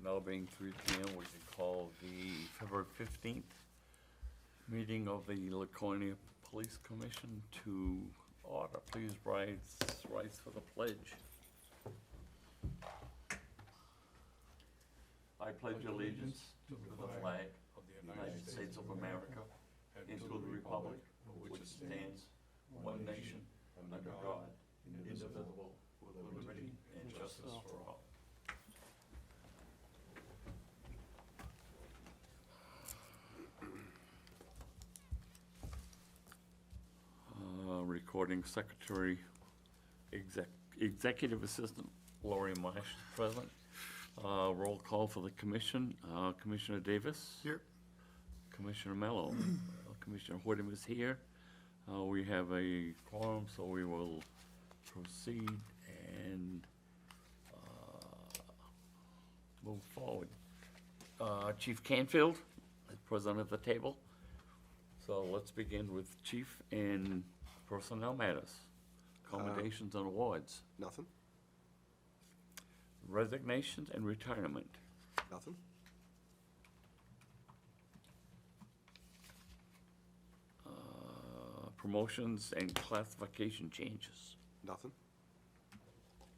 Now being 3 p.m., we can call the February 15th meeting of the Laconia Police Commission to order. Please rise for the pledge. I pledge allegiance to the flag of the United States of America and to the republic for which it stands, one nation, under God, indivisible, with liberty and justice for all. Recording Secretary, Executive Assistant Lori Marsh is present. Roll call for the commission. Commissioner Davis? Here. Commissioner Mello? Commissioner Whittam is here. We have a quorum, so we will proceed and move forward. Chief Canfield is present at the table. So let's begin with Chief and personnel matters, accommodations and awards, Nothing. resignations and retirement, Nothing. promotions and classification changes, Nothing.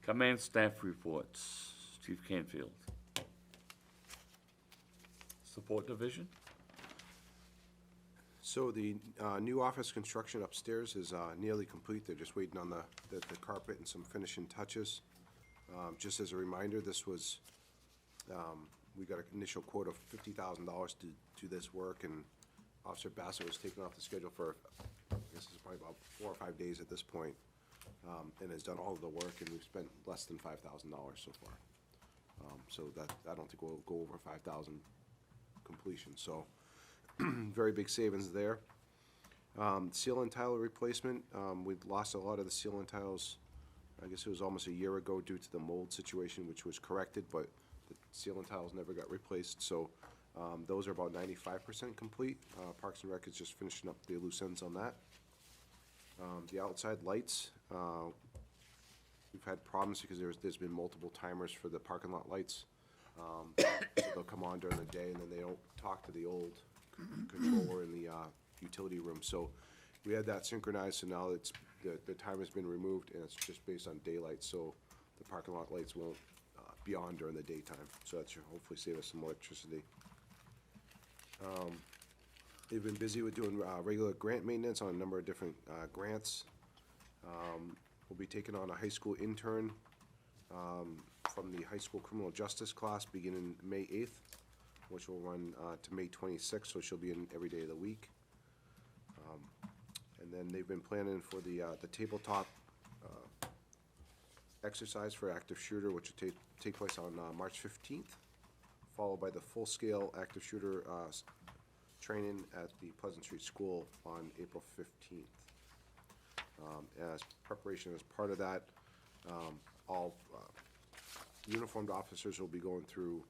command staff reports, Chief Canfield. Support division, So the new office construction upstairs is nearly complete. They're just waiting on the carpet and some finishing touches. Just as a reminder, this was, we got an initial quote of $50,000 to do this work, and Officer Bassett was taken off the schedule for, I guess it's probably about 4 or 5 days at this point, and has done all of the work, and we've spent less than $5,000 so far. So that, I don't think we'll go over 5,000 completion, so very big savings there. Seal and tile replacement, we've lost a lot of the seal and tiles. I guess it was almost a year ago due to the mold situation, which was corrected, but the seal and tiles never got replaced. So those are about 95% complete. Parks and Rec is just finishing up the loose ends on that. The outside lights, we've had problems because there's been multiple timers for the parking lot lights. So they'll come on during the day and then they don't talk to the old controller in the utility room. So we had that synchronized, so now it's the time has been removed and it's just based on daylight, so the parking lot lights won't be on during the daytime. So that should hopefully save us some electricity. They've been busy with doing regular grant maintenance on a number of different grants. We'll be taking on a high school intern from the high school criminal justice class beginning May 8th, which will run to May 26th, so she'll be in every day of the week. And then they've been planning for the tabletop exercise for active shooter, which will take place on March 15th, followed by the full-scale active shooter training at the Pleasant Street School on April 15th. As preparation as part of that, all uniformed officers will be going through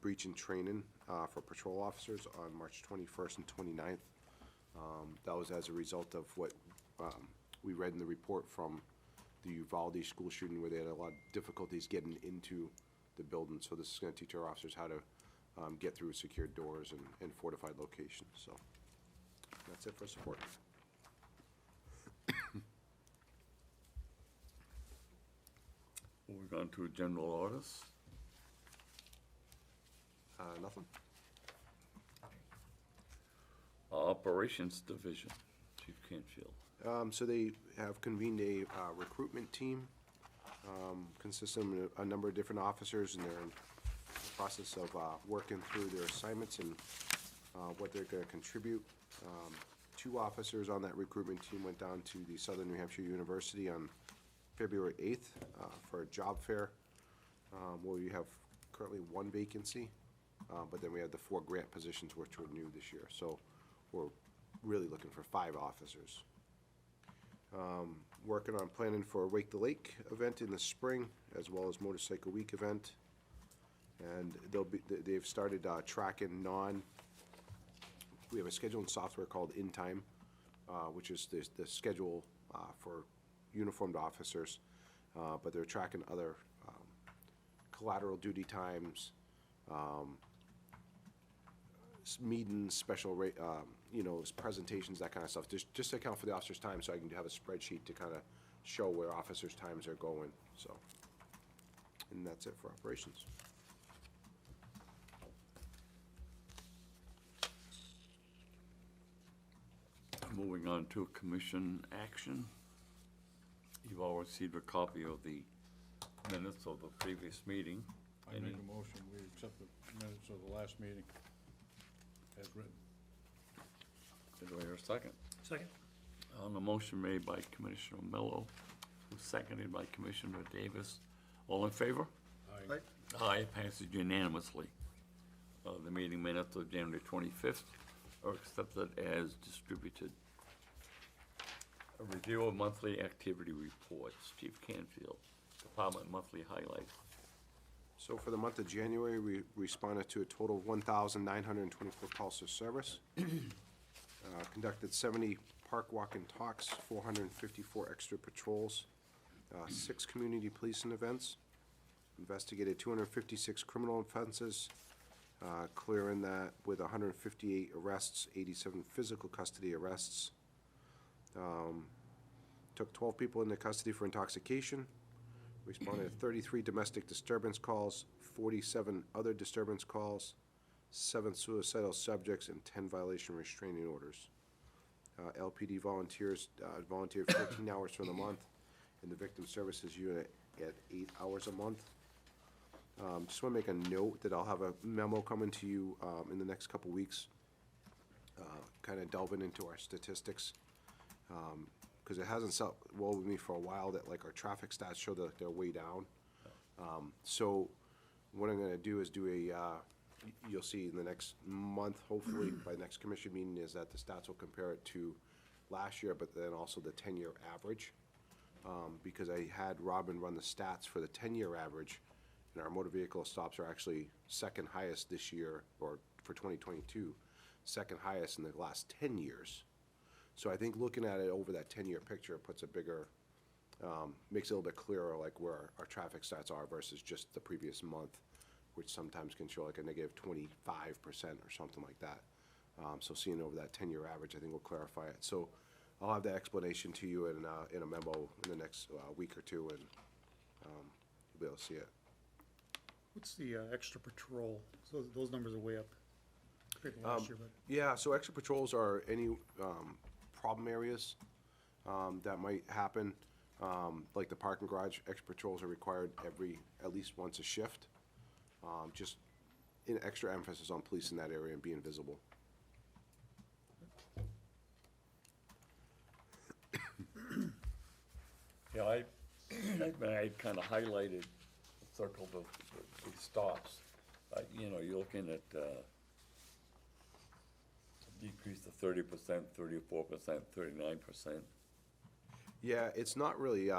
breach and training for patrol officers on March 21st and 29th. That was as a result of what we read in the report from the Uvalde school shooting, where they had a lot of difficulties getting into the building. So this is going to teach our officers how to get through secured doors and fortified locations. So that's it for support. we're going to general orders. Nothing. Operations division, Chief Canfield. So they have convened a recruitment team consisting of a number of different officers, and they're in the process of working through their assignments and what they're going to contribute. 2 officers on that recruitment team went down to the Southern New Hampshire University on February 8th for a job fair, where we have currently 1 vacancy, but then we have the 4 grant positions which were new this year. So we're really looking for 5 officers. Working on planning for a Wake the Lake event in the spring, as well as Motorcycle Week event. And they've started tracking we have a scheduling software called InTime, which is the schedule for uniformed officers, but they're tracking other collateral duty times, meetings, special you know, presentations, that kind of stuff, just to account for the officers' time, so I can have a spreadsheet to kind of show where officers' times are going, so. And that's it for operations. Moving on to commission action. You've all received a copy of the minutes of the previous meeting. I make a motion, we accept the minutes of the last meeting as written. Do I hear a second? Second. On the motion made by Commissioner Mello, seconded by Commissioner Davis. All in favor? Aye. Aye, passes unanimously. The meeting minutes of January 25th are accepted as distributed. A review of monthly activity reports. Chief Canfield, Department monthly highlights. So for the month of January, we responded to a total of 1,924 calls of service. Conducted 70 park walk and talks, 454 extra patrols, 6 community policing events, investigated 256 criminal offenses, clearing that with 158 arrests, 87 physical custody arrests. Took 12 people into custody for intoxication. Responded to 33 domestic disturbance calls, 47 other disturbance calls, 7 suicidal subjects, and 10 violation restraining orders. LPD volunteers volunteered 14 hours for the month, and the victim services unit at 8 hours a month. Just want to make a note that I'll have a memo coming to you in the next couple weeks, kind of delving into our statistics, because it hasn't sat well with me for a while that like our traffic stats show that they're way down. So what I'm going to do is do a, you'll see in the next month, hopefully by next commission meeting, is that the stats will compare it to last year, but then also the 10-year average, because I had Robin run the stats for the 10-year average. And our motor vehicle stops are actually second highest this year, or for 2022, second highest in the last 10 years. So I think looking at it over that 10-year picture puts a bigger, makes it a little bit clearer like where our traffic stats are versus just the previous month, which sometimes can show like a negative 25% or something like that. So seeing over that 10-year average, I think will clarify it. So I'll have that explanation to you in a memo in the next week or two, and you'll be able to see it. What's the extra patrol? So those numbers are way up compared to last year, but Yeah, so extra patrols are any problem areas that might happen. Like the parking garage, extra patrols are required at least once a shift. Just an extra emphasis on policing that area and being visible. Yeah, I kind of highlighted, circled the stops. You know, you're looking at decrease to 30%, 34%, 39%. Yeah, it's not really,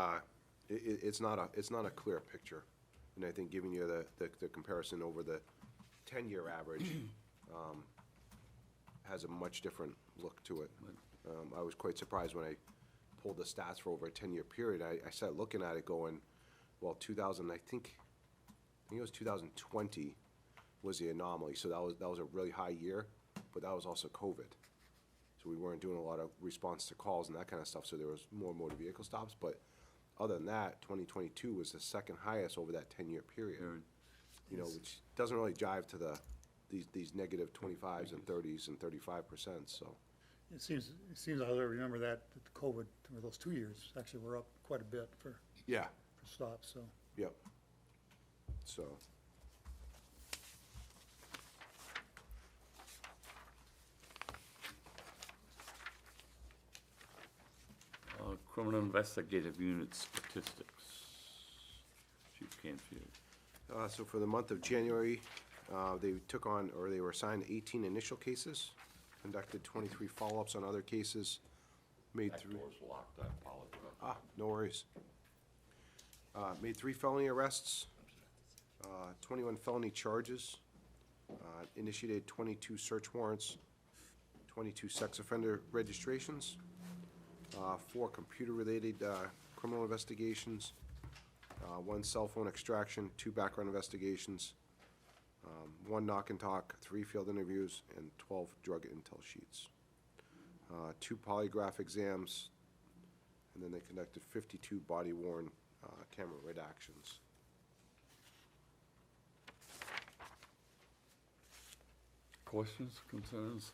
it's not a clear picture. And I think giving you the comparison over the 10-year average has a much different look to it. I was quite surprised when I pulled the stats for over a 10-year period. I started looking at it going, well, I think it was 2020 was the anomaly. So that was a really high year, but that was also COVID. So we weren't doing a lot of response to calls and that kind of stuff. So there was more motor vehicle stops. But other than that, 2022 was the second highest over that 10-year period. You know, which doesn't really jive to these negative 25s and 30s and 35%. So it seems I remember that the COVID, or those 2 years, actually were up quite a bit for yeah, stops, so. yep. So. Criminal investigative unit statistics. Chief Canfield. So for the month of January, they took on, or they were assigned 18 initial cases, conducted 23 follow-ups on other cases, made That three. door's locked, I apologize. No worries. Made 3 felony arrests, 21 felony charges, initiated 22 search warrants, 22 sex offender registrations, 4 computer-related criminal investigations, 1 cell phone extraction, 2 background investigations, 1 knock and talk, 3 field interviews, and 12 drug intel sheets. 2 polygraph exams, and then they conducted 52 body-worn camera red actions. Questions, concerns?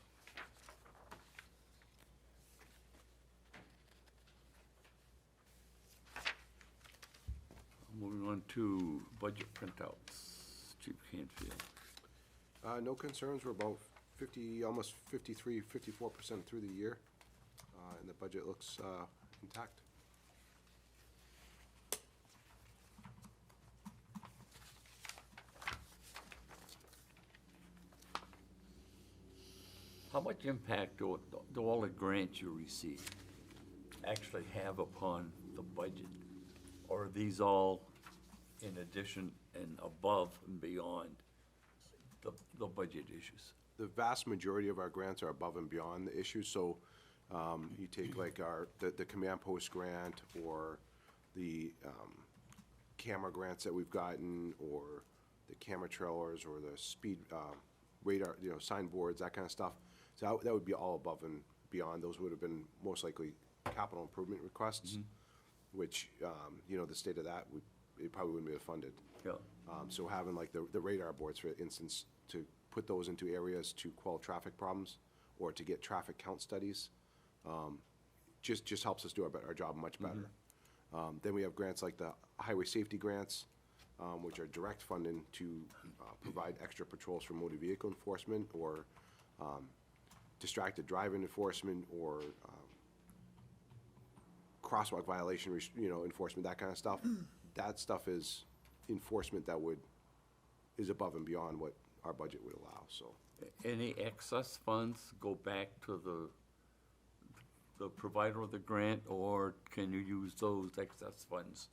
Moving on to budget printouts, Chief Canfield. No concerns, we're about 50, almost 53, 54% through the year, and the budget looks intact. How much impact do all the grants you receive actually have upon the budget? Or are these all in addition and above and beyond the budget issues? The vast majority of our grants are above and beyond the issue, so you take like the command post grant, or the camera grants that we've gotten, or the camera trailers, or the speed radar, signboards, that kind of stuff. So that would be all above and beyond. Those would have been most likely capital improvement requests, which, the state of that, it probably wouldn't be funded. Yeah. So having like the radar boards, for instance, to put those into areas to quell traffic problems or to get traffic count studies, just helps us do our job much better. Then we have grants like the highway safety grants, which are direct funding to provide extra patrols for motor vehicle enforcement, or distracted driving enforcement, or crosswalk violation, enforcement, that kind of stuff. That stuff is enforcement that is above and beyond what our budget would allow, so. Any excess funds go back to the provider of the grant, or can you use those excess funds?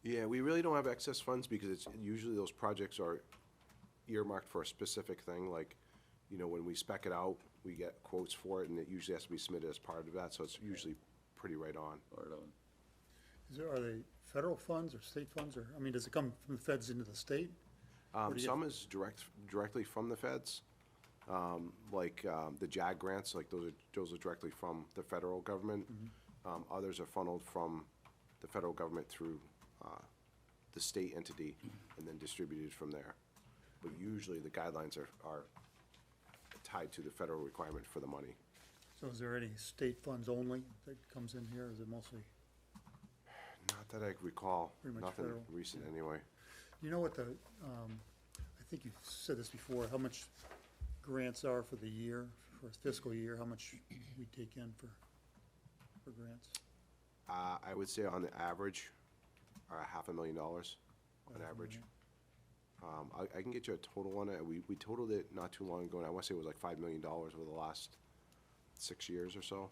Yeah, we really don't have excess funds, because it's usually those projects are earmarked for a specific thing, like, when we spec it out, we get quotes for it, and it usually has to be submitted as part of that, so it's usually pretty right on. Right on. Are they federal funds or state funds, or, does it come from the feds into the state? Or do you Some is directly from the feds, like the JAG grants, like those are directly from the federal government. Others are funneled from the federal government through the state entity and then distributed from there. But usually the guidelines are tied to the federal requirement for the money. So is there any state funds only that comes in here, or is it mostly? Not that I recall, Pretty much nothing federal. recent anyway. You know what I think you've said this before, how much grants are for the year, for a fiscal year, how much we take in for grants? I would say on the average, $500,000 on average. I can get you a total on it. We totaled it not too long ago, and I want to say it was like $5 million over the last 6 years or so.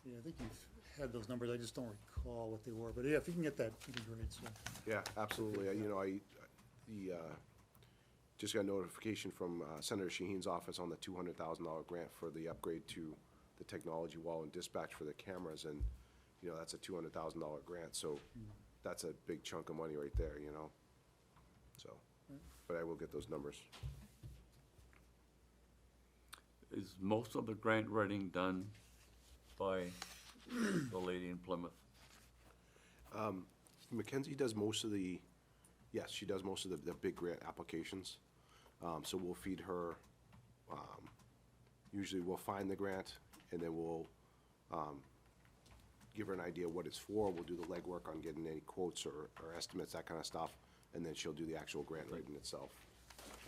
Yeah, I think you've had those numbers, I just don't recall what they were, but yeah, if you can get that, it'd be great, so. Yeah, absolutely. Just got a notification from Senator Shaheen's office on the $200,000 grant for the upgrade to the technology wall and dispatch for the cameras, and, that's a $200,000 grant, so that's a big chunk of money right there, so, but I will get those numbers. Is most of the grant writing done by the lady in Plymouth? Mackenzie does most of yes, she does most of the big grant applications. So we'll feed her, usually we'll find the grant, and then we'll give her an idea what it's for. We'll do the legwork on getting any quotes or estimates, that kind of stuff, and then she'll do the actual grant writing itself.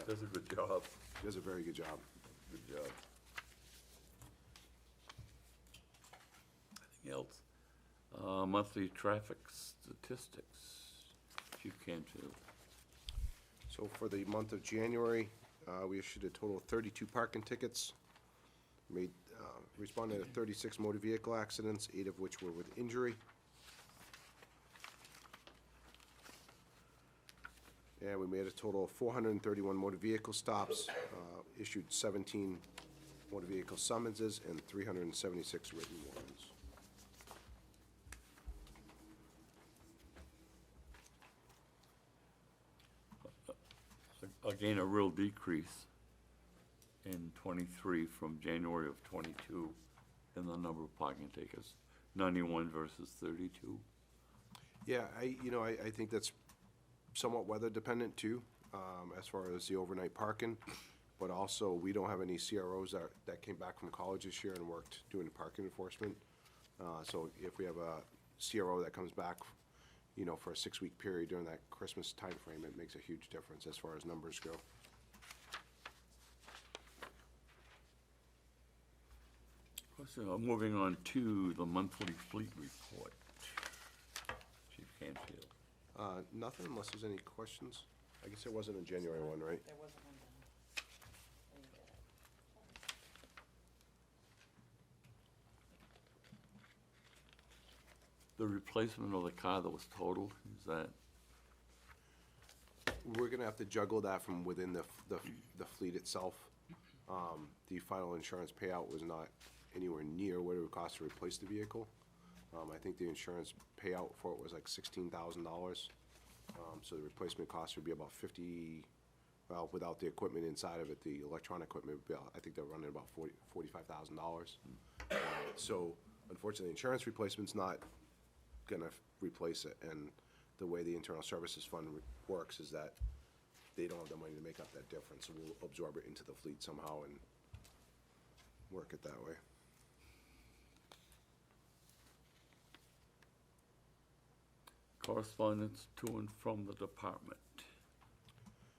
Does a good job. She does a very good job. Good job. Anything else? Monthly traffic statistics, Chief Canfield. So for the month of January, we issued a total of 32 parking tickets, responded to 36 motor vehicle accidents, 8 of which were with injury. And we made a total of 431 motor vehicle stops, issued 17 motor vehicle summonses, and 376 written warnings. again, a real decrease in '23 from January of '22 in the number of parking tickets, 91 versus 32. Yeah, I think that's somewhat weather dependent too, as far as the overnight parking. But also, we don't have any CROs that came back from college this year and worked doing parking enforcement. So if we have a CRO that comes back, for a 6-week period during that Christmas timeframe, it makes a huge difference as far as numbers go. So moving on to the monthly fleet report. Chief Canfield. Nothing unless there's any questions. I guess there wasn't a January one, right? There wasn't one done. I didn't get it. The replacement of the car that was totaled, is that, We're gonna have to juggle that from within the fleet itself. The final insurance payout was not anywhere near what it would cost to replace the vehicle. I think the insurance payout for it was like $16,000. So the replacement cost would be about well, without the equipment inside of it, the electronic equipment, would be I think they're running about $45,000. So unfortunately, insurance replacement's not gonna replace it, and the way the internal services fund works is that they don't have the money to make up that difference, so we'll absorb it into the fleet somehow and work it that way. correspondence to and from the department?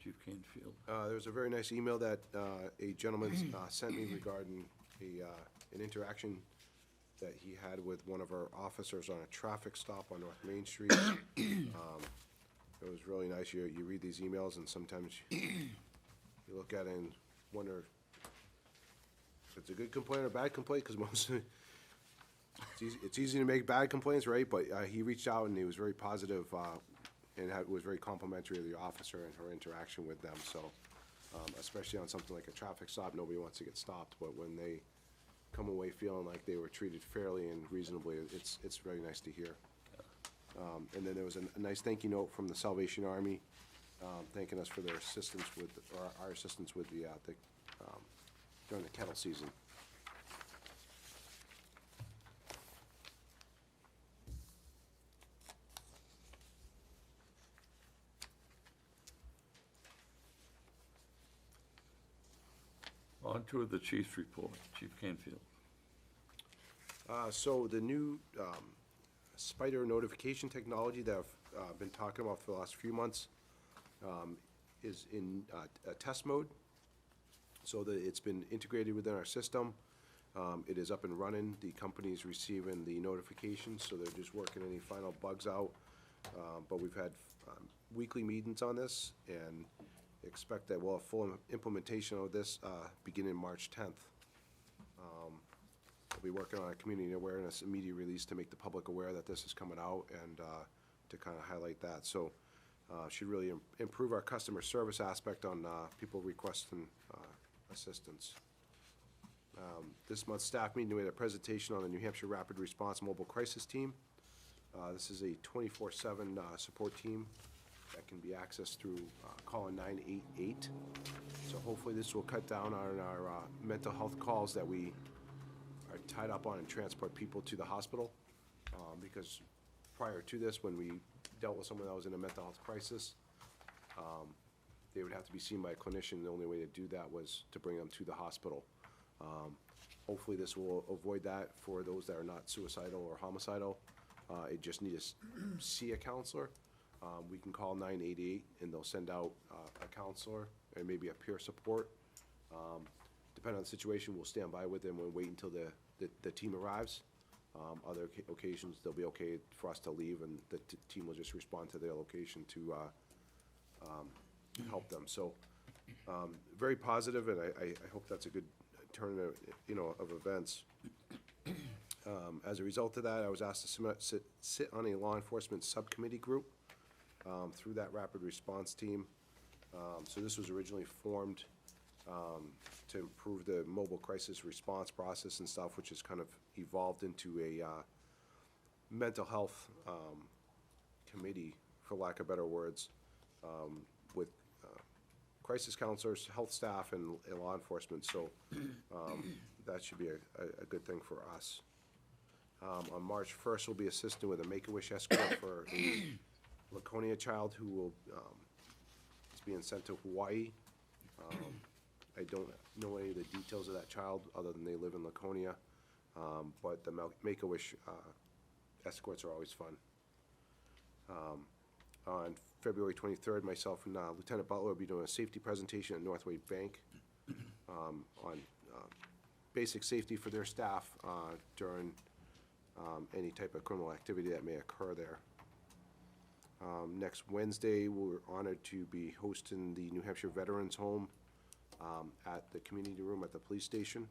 Chief Canfield. There was a very nice email that a gentleman sent me regarding an interaction that he had with one of our officers on a traffic stop on North Main Street. It was really nice. You read these emails and sometimes you look at it and wonder if it's a good complaint or a bad complaint, because most it's easy to make bad complaints, right? But he reached out and he was very positive and was very complimentary of the officer and her interaction with them. So especially on something like a traffic stop, nobody wants to get stopped, but when they come away feeling like they were treated fairly and reasonably, it's very nice to hear. And then there was a nice thank you note from the Salvation Army, thanking us for their assistance with, or our assistance with the during the kettle season. On to the chief's report. Chief Canfield. So the new spider notification technology that I've been talking about for the last few months is in a test mode. So that it's been integrated within our system. It is up and running. The company's receiving the notifications, so they're just working any final bugs out. But we've had weekly meetings on this and expect that we'll have full implementation of this beginning March 10th. We'll be working on a community awareness and media release to make the public aware that this is coming out and to kind of highlight that. So should really improve our customer service aspect on people requesting assistance. This month's staff meeting, we had a presentation on the New Hampshire Rapid Response Mobile Crisis Team. This is a 24/7 support team that can be accessed through calling 988. So hopefully this will cut down on our mental health calls that we are tied up on and transport people to the hospital. Because prior to this, when we dealt with someone that was in a mental health crisis, they would have to be seen by a clinician. The only way to do that was to bring them to the hospital. Hopefully this will avoid that for those that are not suicidal or homicidal. It just need to see a counselor. We can call 988 and they'll send out a counselor and maybe a peer support. Depending on the situation, we'll stand by with them and wait until the team arrives. Other occasions, they'll be okay for us to leave and the team will just respond to their location to help them. So very positive, and I hope that's a good turn of events. As a result of that, I was asked to sit on a law enforcement subcommittee group through that rapid response team. So this was originally formed to improve the mobile crisis response process and stuff, which has kind of evolved into a mental health committee, for lack of better words, with crisis counselors, health staff, and law enforcement, so that should be a good thing for us. On March 1st, we'll be assisting with a Make-A-Wish escort for a Laconia child who will, is being sent to Hawaii. I don't know any of the details of that child, other than they live in Laconia, but the Make-A-Wish escorts are always fun. On February 23rd, myself and Lieutenant Butler will be doing a safety presentation at Northway Bank on basic safety for their staff during any type of criminal activity that may occur there. Next Wednesday, we're honored to be hosting the New Hampshire Veterans Home at the community room at the police station.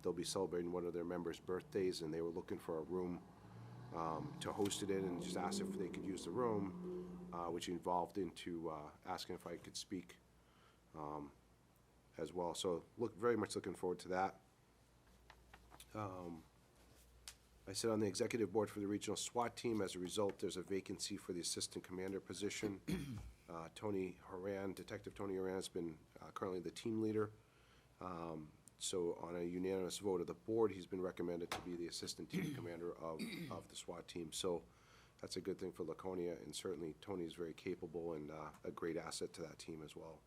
They'll be celebrating one of their members' birthdays, and they were looking for a room to host it in, and just asked if they could use the room, which involved into asking if I could speak as well. So very much looking forward to that. I sit on the executive board for the regional SWAT team. As a result, there's a vacancy for the assistant commander position. Detective Tony Horan has been currently the team leader. So on a unanimous vote of the board, he's been recommended to be the assistant team commander of the SWAT team. So that's a good thing for Laconia, and certainly Tony's very capable and a great asset to that team as well.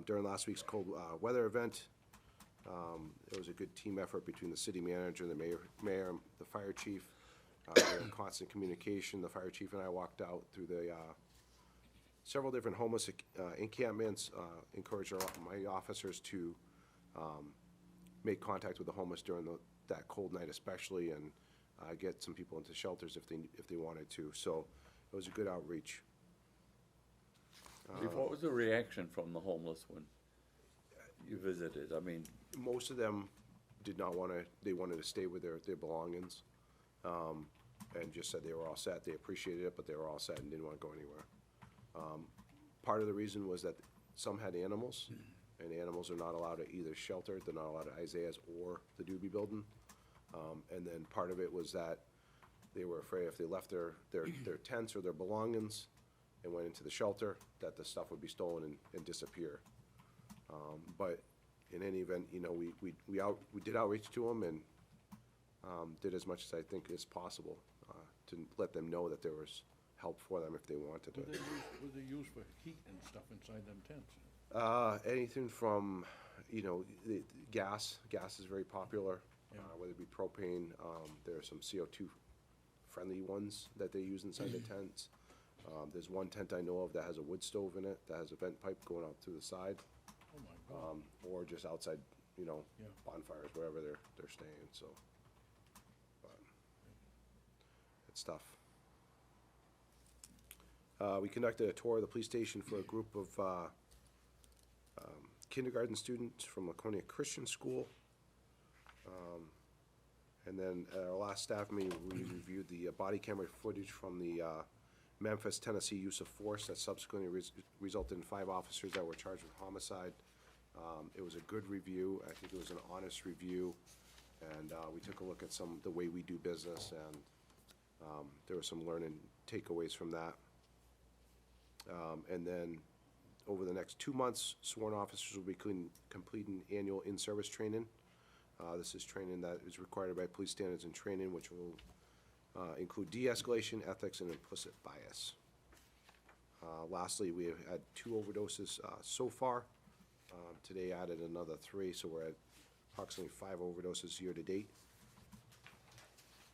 During last week's cold weather event, it was a good team effort between the city manager, the mayor, the fire chief. We were in constant communication. The fire chief and I walked out through the several different homeless encampments, encouraged my officers to make contact with the homeless during that cold night especially, and get some people into shelters if they wanted to. So it was a good outreach. Chief, what was the reaction from the homeless when you visited? I mean, Most of them did not want to, they wanted to stay with their belongings, and just said they were all set. They appreciated it, but they were all set and didn't want to go anywhere. Part of the reason was that some had animals, and animals are not allowed at either shelter. They're not allowed at Isaiah's or the Doobie Building. And then part of it was that they were afraid if they left their tents or their belongings and went into the shelter, that the stuff would be stolen and disappear. But in any event, you know, we did outreach to them and did as much as I think is possible to let them know that there was help for them if they wanted it. What they use for heat and stuff inside them tents? Anything from, you know, the gas. Gas is very popular, Yeah. whether it be propane. There are some CO2 friendly ones that they use inside the tents. There's one tent I know of that has a wood stove in it, that has a vent pipe going out through the side, Oh, my God. or just outside, you know, Yeah. bonfires, wherever they're staying, so. But it's tough. We conducted a tour of the police station for a group of kindergarten students from Laconia Christian School. And then at our last staff meeting, we reviewed the body camera footage from the Memphis, Tennessee use of force that subsequently resulted in 5 officers that were charged with homicide. It was a good review. I think it was an honest review. And we took a look at the way we do business, and there were some learning takeaways from that. And then over the next 2 months, sworn officers will be completing annual in-service training. This is training that is required by police standards and training, which will include de-escalation, ethics, and implicit bias. Lastly, we have had 2 overdoses so far. Today added another 3, so we're at approximately 5 overdoses year to date.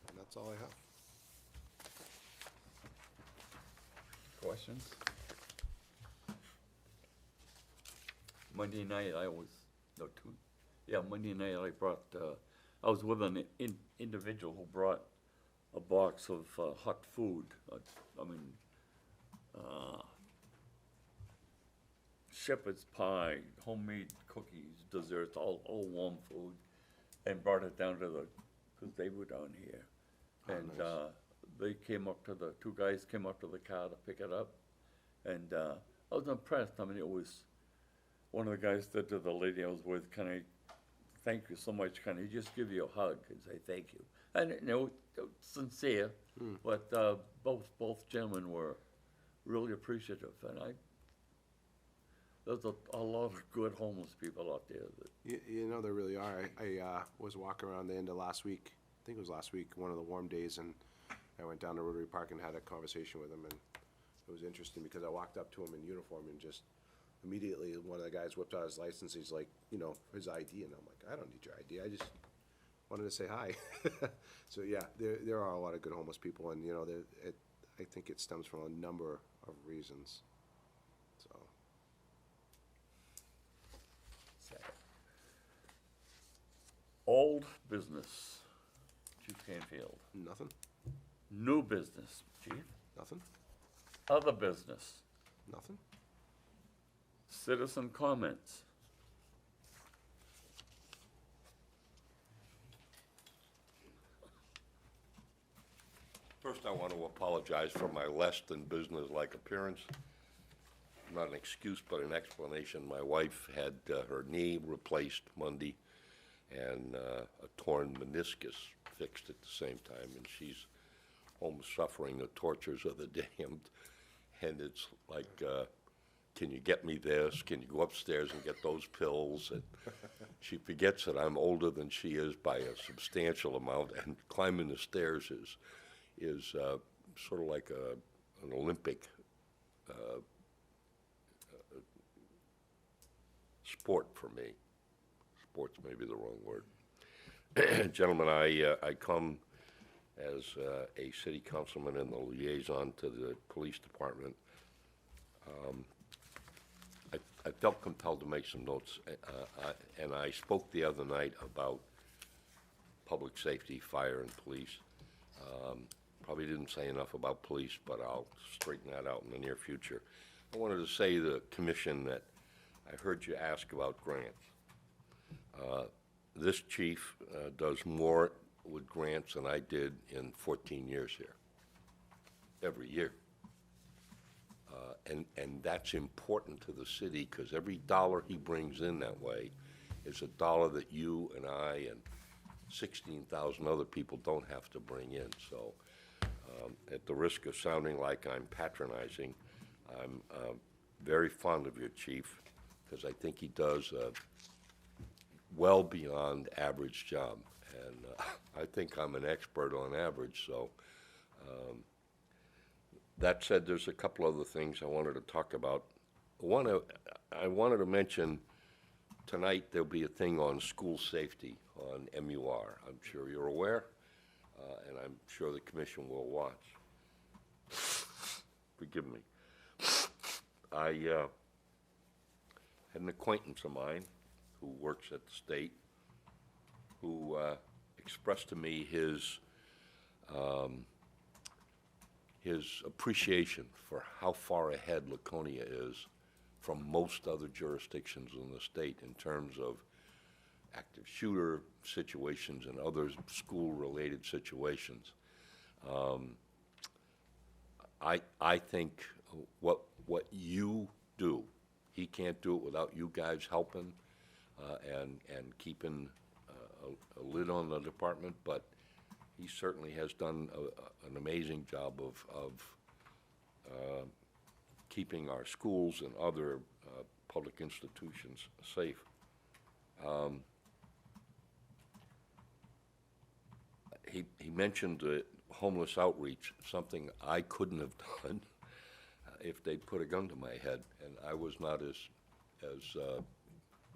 And that's all I have. questions? Monday night, Monday night I brought, I was with an individual who brought a box of hot food. Shepherd's pie, homemade cookies, desserts, all warm food, and brought it down to because they were down here. Oh, And nice. they came up to 2 guys came up to the car to pick it up. And I was impressed. I mean, it was, one of the guys said to the lady I was with, "Can I thank you so much? Can I just give you a hug and say thank you?" And, you know, sincere, but both gentlemen were really appreciative. And There's a lot of good homeless people out there that, You know, there really are. I was walking around the end of last week, I think it was last week, one of the warm days, and I went down to Rotary Park and had a conversation with him, and it was interesting because I walked up to him in uniform and just immediately one of the guys whipped out his license. He's like, you know, his ID, and I'm like, I don't need your ID. I just wanted to say hi. So yeah, there are a lot of good homeless people, and you know, I think it stems from a number of reasons. So old business, Chief Canfield. nothing, New business, Chief. nothing, Other business, nothing. citizen comments. First, I want to apologize for my less than business-like appearance. Not an excuse, but an explanation. My wife had her knee replaced Monday and a torn meniscus fixed at the same time, and she's home suffering the tortures of the damned. And it's like, can you get me this? Can you go upstairs and get those pills? And she forgets that I'm older than she is by a substantial amount, and climbing the stairs is sort of like an Olympic sport for me. Sport's maybe the wrong word. Gentlemen, I come as a city councilman and the liaison to the police department. I felt compelled to make some notes, and I spoke the other night about public safety, fire, and police. Probably didn't say enough about police, but I'll straighten that out in the near future. I wanted to say to the commission that I heard you ask about grants. This chief does more with grants than I did in 14 years here, every year. And that's important to the city, because every dollar he brings in that way is a dollar that you and I and 16,000 other people don't have to bring in. So at the risk of sounding like I'm patronizing, I'm very fond of your chief, because I think he does a well beyond average job. And I think I'm an expert on average, so that said, there's a couple other things I wanted to talk about. I wanted to mention tonight there'll be a thing on school safety on MUR. I'm sure you're aware, and I'm sure the commission will watch. Forgive me. I had an acquaintance of mine who works at the state who expressed to me his appreciation for how far ahead Laconia is from most other jurisdictions in the state in terms of active shooter situations and other school-related situations. I think what you do, he can't do it without you guys helping and keeping a lid on the department, but he certainly has done an amazing job of keeping our schools and other public institutions safe. He mentioned homeless outreach, something I couldn't have done if they'd put a gun to my head, and I was not as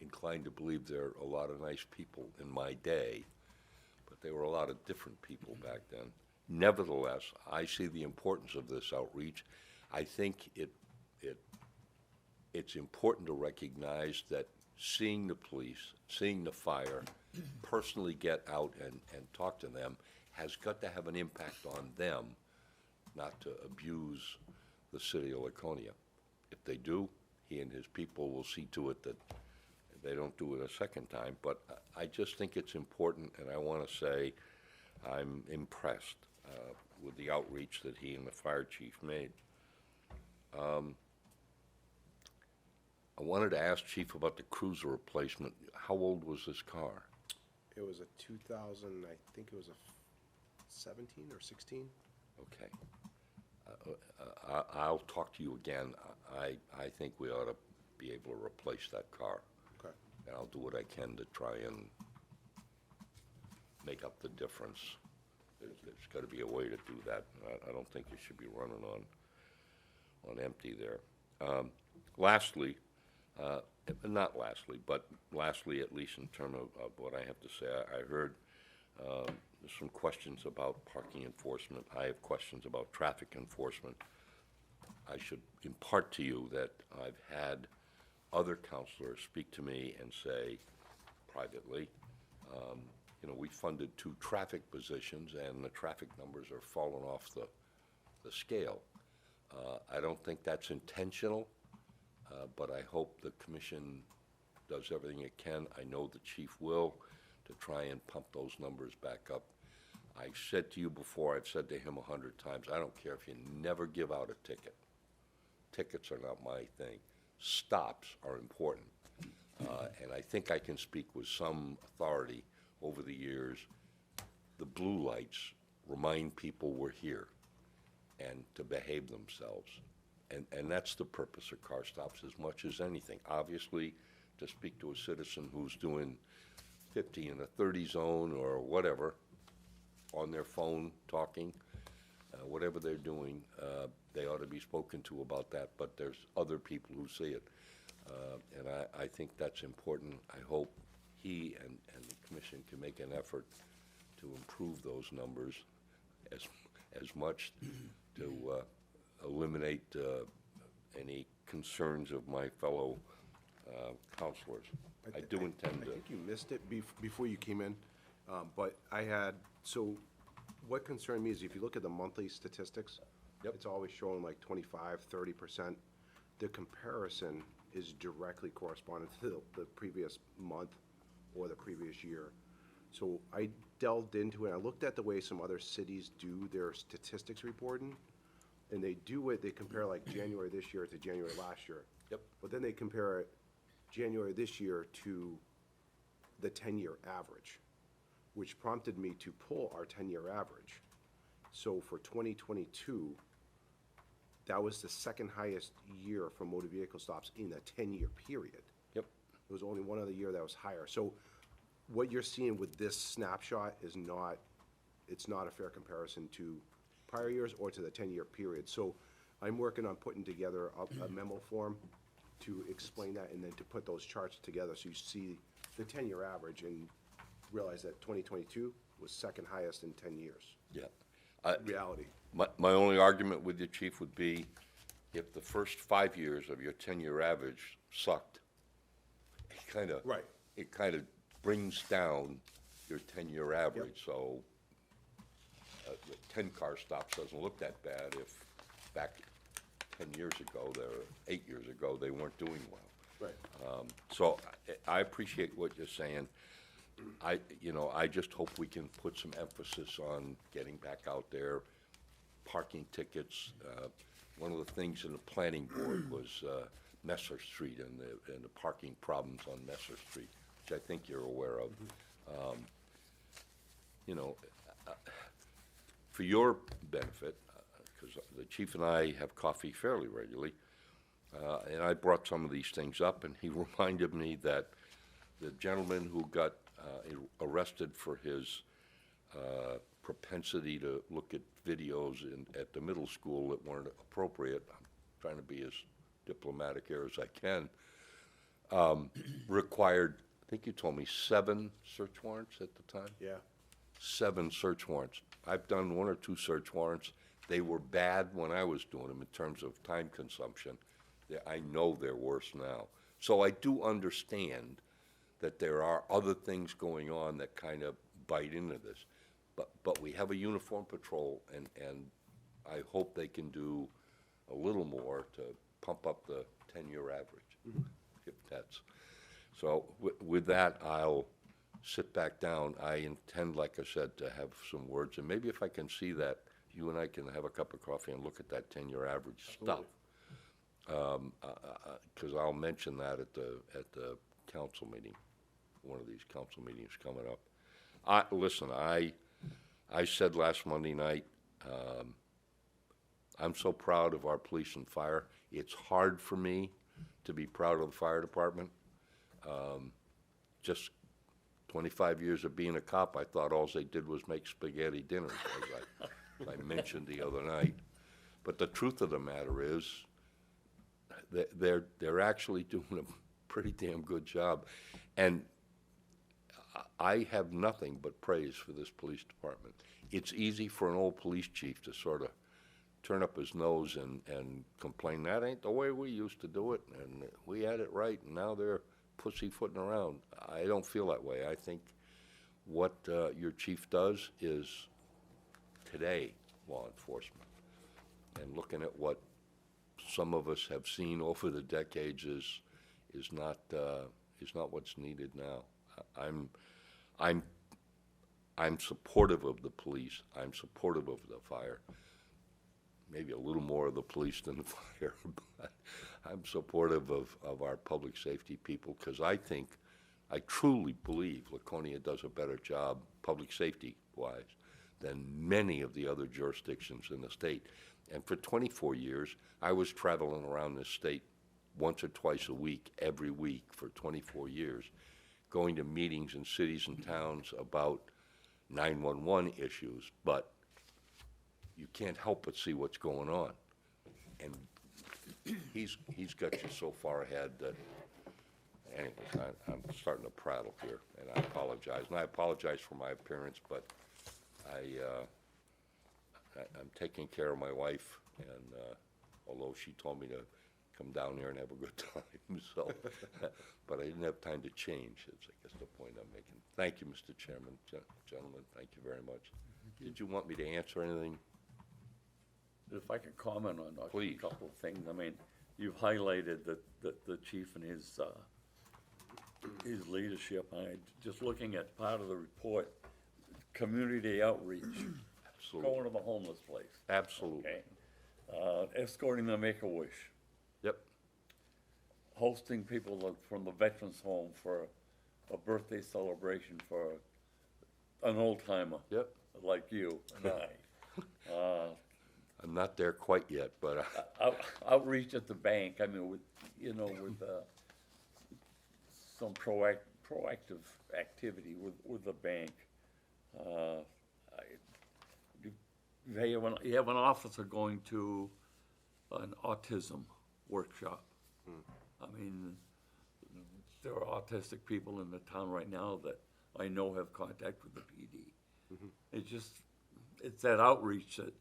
inclined to believe there are a lot of nice people in my day, but there were a lot of different people back then. Nevertheless, I see the importance of this outreach. I think it's important to recognize that seeing the police, seeing the fire, personally get out and talk to them has got to have an impact on them, not to abuse the city of Laconia. If they do, he and his people will see to it that they don't do it a second time. But I just think it's important, and I want to say I'm impressed with the outreach that he and the fire chief made. I wanted to ask Chief about the cruiser replacement. How old was this car? It was a 2000, I think it was a 17 or 16. Okay. I'll talk to you again. I think we ought to be able to replace that car. Okay. And I'll do what I can to try and make up the difference. There's got to be a way to do that. I don't think you should be running on empty there. Lastly, not lastly, but lastly, at least in terms of what I have to say, I heard there's some questions about parking enforcement. I have questions about traffic enforcement. I should impart to you that I've had other counselors speak to me and say privately, we funded 2 traffic positions and the traffic numbers are falling off the scale. I don't think that's intentional, but I hope the commission does everything it can. I know the chief will, to try and pump those numbers back up. I said to you before, I've said to him 100 times, I don't care if you never give out a ticket. Tickets are not my thing. Stops are important. And I think I can speak with some authority over the years. The blue lights remind people we're here and to behave themselves. And that's the purpose of car stops as much as anything. Obviously, to speak to a citizen who's doing 50 in a 30 zone or whatever, on their phone talking, whatever they're doing, they ought to be spoken to about that, but there's other people who see it. And I think that's important. I hope he and the commission can make an effort to improve those numbers as much to eliminate any concerns of my fellow counselors. I do intend to. I think you missed it before you came in, but so what concerned me is if you look at the monthly statistics, Yep. it's always showing like 25, 30%. The comparison is directly corresponding to the previous month or the previous year. So I delved into it. I looked at the way some other cities do their statistics reporting, and they compare like January this year to January last year. Yep. But then they compare it January this year to the 10-year average, which prompted me to pull our 10-year average. So for 2022, that was the second highest year for motor vehicle stops in a 10-year period. Yep. There was only one other year that was higher. So what you're seeing with this snapshot is it's not a fair comparison to prior years or to the 10-year period. So I'm working on putting together a memo form to explain that and then to put those charts together so you see the 10-year average and realize that 2022 was second highest in 10 years. Yeah. Reality. My only argument with you, Chief, would be if the first 5 years of your 10-year average sucked, Right. it kind of brings down your 10-year average. So the 10 car stops doesn't look that bad if back 10 years ago, 8 years ago, they weren't doing well. Right. So I appreciate what you're saying. I just hope we can put some emphasis on getting back out there, parking tickets. One of the things in the planning board was Messer Street and the parking problems on Messer Street, which I think you're aware of. For your benefit, because the chief and I have coffee fairly regularly, and I brought some of these things up, and he reminded me that the gentleman who got arrested for his propensity to look at videos at the middle school that weren't appropriate, I'm trying to be as diplomatic here as I can, required, I think you told me, 7 search warrants at the time? Yeah. 7 search warrants. I've done 1 or 2 search warrants. They were bad when I was doing them in terms of time consumption. I know they're worse now. So I do understand that there are other things going on that kind of bite into this. But we have a uniform patrol, and I hope they can do a little more to pump up the 10-year average, if that's. So with that, I'll sit back down. I intend, like I said, to have some words, and maybe if I can see that, you and I can have a cup of coffee and look at that 10-year average stuff. Because I'll mention that at the council meeting, one of these council meetings coming up. Listen, I said last Monday night, I'm so proud of our police and fire. It's hard for me to be proud of the fire department. Just 25 years of being a cop, I thought all they did was make spaghetti dinners, as I mentioned the other night. But the truth of the matter is, they're actually doing a pretty damn good job. And I have nothing but praise for this police department. It's easy for an old police chief to sort of turn up his nose and complain, that ain't the way we used to do it, and we had it right, and now they're pussyfooting around. I don't feel that way. I think what your chief does is, today, law enforcement. And looking at what some of us have seen over the decades is not what's needed now. I'm supportive of the police. I'm supportive of the fire. Maybe a little more of the police than the fire, but I'm supportive of our public safety people, because I truly believe Laconia does a better job, public safety-wise, than many of the other jurisdictions in the state. And for 24 years, I was traveling around this state once or twice a week, every week, for 24 years, going to meetings in cities and towns about 911 issues, but you can't help but see what's going on. And he's got you so far ahead that, anyways, I'm starting to prattle here, and I apologize. And I apologize for my appearance, but I'm taking care of my wife, and although she told me to come down here and have a good time, so, but I didn't have time to change, is I guess the point I'm making. Thank you, Mr. Chairman, gentlemen, thank you very much. Did you want me to answer anything? If I could comment on a Please. couple of things. I mean, you've highlighted the chief and his leadership. Just looking at part of the report, community outreach, Absolutely. going to the homeless place. Absolutely. Okay. Escorting the Make-A-Wish, Yep. hosting people from the Veterans Home for a birthday celebration for an old timer. Yep. Like you and I. I'm not there quite yet, but Outreach at the bank, I mean, with some proactive activity with the bank. You have an officer going to an autism workshop. I mean, there are autistic people in the town right now that I know have contact with the PD. It's that outreach that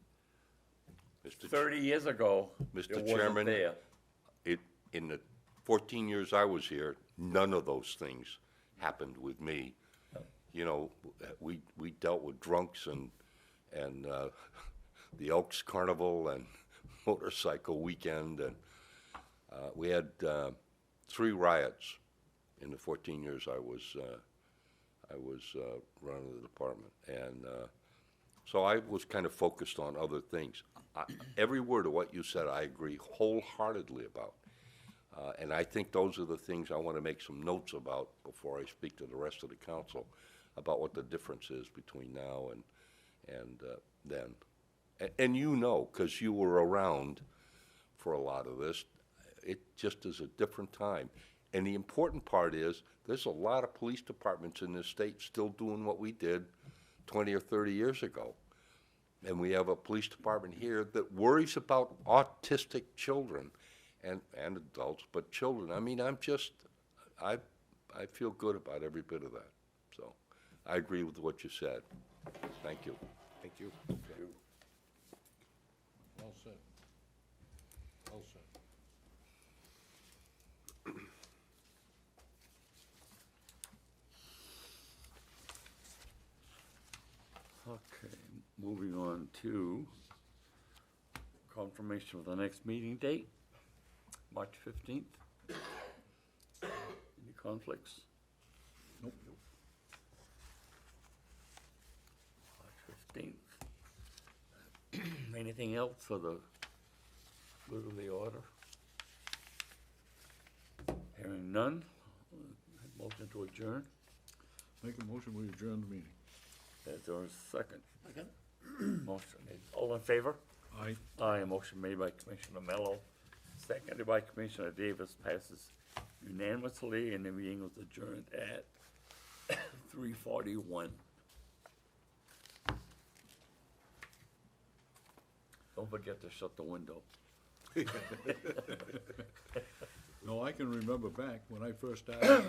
Mr. 30 years ago, Mr. it wasn't Chairman, there. In the 14 years I was here, none of those things happened with me. You know, we dealt with drunks and the Elks Carnival and motorcycle weekend, and we had 3 riots in the 14 years I was running the department, and so I was kind of focused on other things. Every word of what you said, I agree wholeheartedly about. And I think those are the things I want to make some notes about before I speak to the rest of the council about what the difference is between now and then. And you know, because you were around for a lot of this, it just is a different time. And the important part is there's a lot of police departments in this state still doing what we did 20 or 30 years ago. And we have a police department here that worries about autistic children and adults, but children. I mean, I feel good about every bit of that. So I agree with what you said. Thank you. Thank you. All set. All set. Okay, moving on to confirmation of the next meeting date, March 15th. Any conflicts? Nope. March 15th. Anything else for the good of the order? Hearing none, motion to adjourn. Make a motion, we adjourn the meeting. Is there a second? Second. Motion, all in favor? Aye. Aye, motion made by Commissioner Mello, seconded by Commissioner Davis, passes unanimously, and the meeting was adjourned at 3:41. Don't forget to shut the window. No, I can remember back when I first started